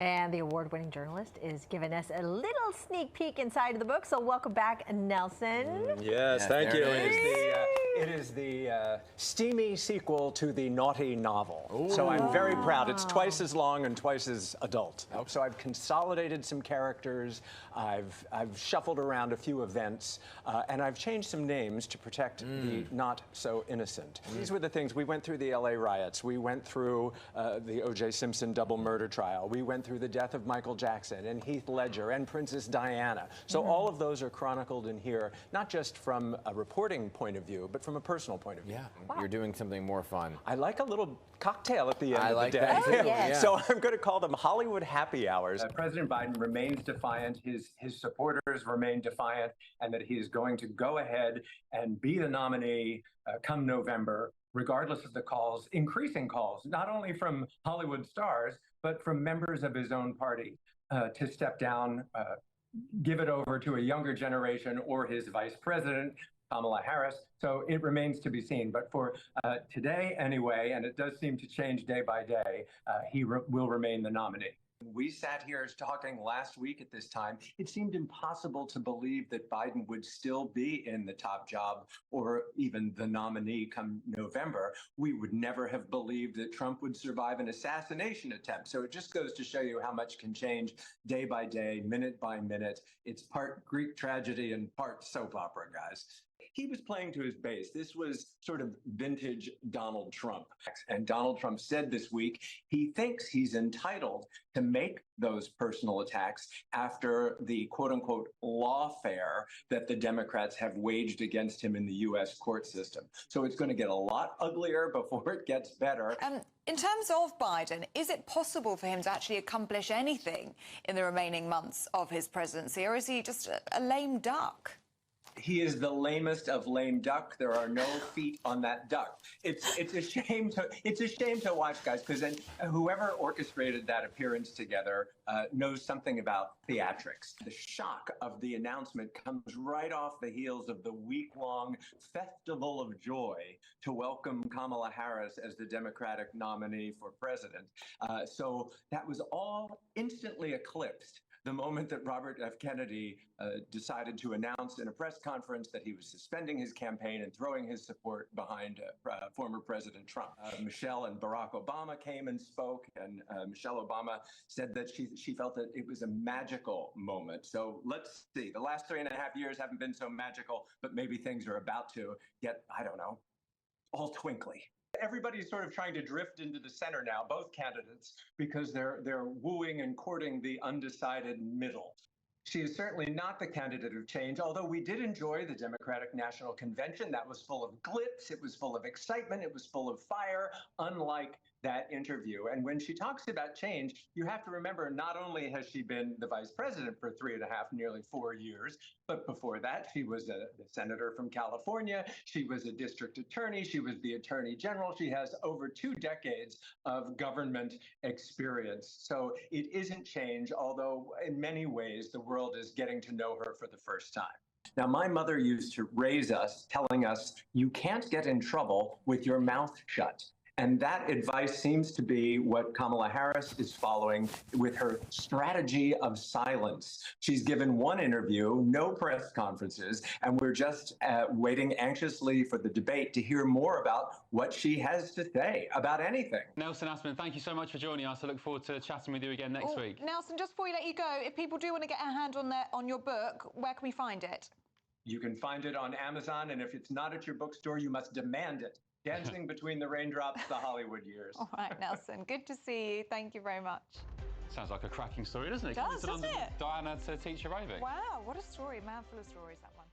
And the award-winning journalist is giving us a little sneak peek inside of the book. So welcome back, Nelson. Yes, thank you. It is the steamy sequel to the naughty novel. Ooh. So I'm very proud. It's twice as long and twice as adult. So I've consolidated some characters, I've shuffled around a few events, and I've changed some names to protect the not so innocent. These were the things. We went through the LA riots. We went through the O.J. Simpson double murder trial. We went through the death of Michael Jackson and Heath Ledger and Princess Diana. So all of those are chronicled in here, not just from a reporting point of view, but from a personal point of view. Yeah, you're doing something more fun. I like a little cocktail at the end of the day. That too. Yeah. So I'm going to call them Hollywood happy hours. President Biden remains defiant. His supporters remain defiant, and that he is going to go ahead and be the nominee come November, regardless of the calls, increasing calls, not only from Hollywood stars, but from members of his own party to step down, give it over to a younger generation or his vice president, Kamala Harris. So it remains to be seen. But for today anyway, and it does seem to change day by day, he will remain the nominee. We sat here talking last week at this time. It seemed impossible to believe that Biden would still be in the top job or even the nominee come November. We would never have believed that Trump would survive an assassination attempt. So it just goes to show you how much can change day by day, minute by minute. It's part Greek tragedy and part soap opera, guys. He was playing to his base. This was sort of vintage Donald Trump. And Donald Trump said this week he thinks he's entitled to make those personal attacks after the quote-unquote lawfare that the Democrats have waged against him in the U.S. court system. So it's going to get a lot uglier before it gets better. In terms of Biden, is it possible for him to actually accomplish anything in the remaining months of his presidency, or is he just a lame duck? He is the lamest of lame duck. There are no feet on that duck. It's a shame to watch, guys, because then whoever orchestrated that appearance together knows something about theatrics. The shock of the announcement comes right off the heels of the week-long festival of joy to welcome Kamala Harris as the Democratic nominee for president. So that was all instantly eclipsed the moment that Robert F. Kennedy decided to announce in a press conference that he was suspending his campaign and throwing his support behind former President Trump. Michelle and Barack Obama came and spoke, and Michelle Obama said that she felt that it was a magical moment. So let's see. The last 3.5 years haven't been so magical, but maybe things are about to get, I don't know, all twinkly. Everybody's sort of trying to drift into the center now, both candidates, because they're wooing and courting the undecided middle. She is certainly not the candidate of change, although we did enjoy the Democratic National Convention. That was full of glitz, it was full of excitement, it was full of fire, unlike that interview. And when she talks about change, you have to remember not only has she been the vice president for 3.5, nearly 4 years, but before that, she was a senator from California. She was a district attorney. She was the attorney general. She has over 2 decades of government experience. So it isn't change, although in many ways, the world is getting to know her for the first time. Now, my mother used to raise us telling us, you can't get in trouble with your mouth shut. And that advice seems to be what Kamala Harris is following with her strategy of silence. She's given one interview, no press conferences, and we're just waiting anxiously for the debate to hear more about what she has to say about anything. Nelson, Aspen, thank you so much for joining us. I look forward to chatting with you again next week. Nelson, just before we let you go, if people do want to get a hand on your book, where can we find it? You can find it on Amazon, and if it's not at your bookstore, you must demand it. Dancing Between the Raindrops, the Hollywood Years. All right, Nelson, good to see you. Thank you very much. Sounds like a cracking story, doesn't it? It does, doesn't it? Diana to teach you raving. Wow, what a story. Man full of stories, that one.